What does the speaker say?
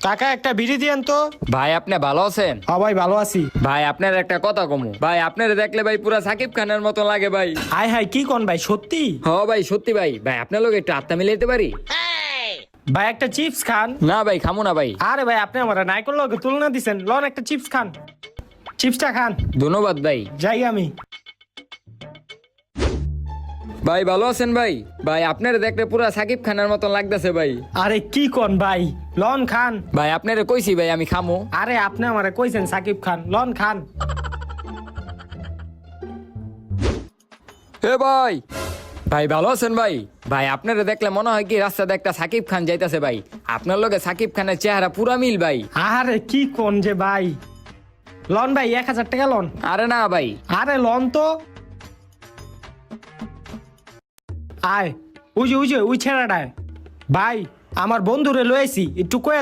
কাকা একটা বিড়ি দিয়েন তো। ভাই আপনি ভালো আছেন? হ্যাঁ ভাই ভালো আছি। ভাই আপনার একটা কথা কমু ভাই, আপনার দেখলে ভাই পুরা সাকিব খানের মতো লাগে ভাই। হাই হাই কি কোন ভাই, সত্যি? হ ভাই সত্যি ভাই, ভাই আপনার লোক একটু আত্মা মিলাইতে পারি? ভাই একটা চিপস খান। না ভাই খামু না ভাই। আরে ভাই আপনি আমার নাইকল লগে তুলনা দিছেন, লন একটা চিপস খান, চিপসটা খান। ধন্যবাদ ভাই। যাই আমি। ভাই ভালো আছেন ভাই? ভাই আপনার দেখলে পুরা সাকিব খানের মতো লাগতেছে ভাই। আরে কি কোন ভাই, লন খান। ভাই আপনারে কইছি ভাই আমি খামু। আরে আপনি আমারে কইছেন সাকিব খান, লন খান। হে ভাই, ভাই ভালো আছেন ভাই? ভাই আপনারে দেখলে মনে হয় কি রাস্তাতে একটা সাকিব খান যাইতাছে ভাই। আপনার লগে সাকিব খানের চেহারা পুরা মিল ভাই। আরে কি কোন যে ভাই, লন ভাই 1000 টাকা লন। আরে না ভাই। আরে লন তো। আয় ওই যে ওই ছেড়াটায় ভাই, আমার বন্ধুরে লয়েছি, একটু কয়ে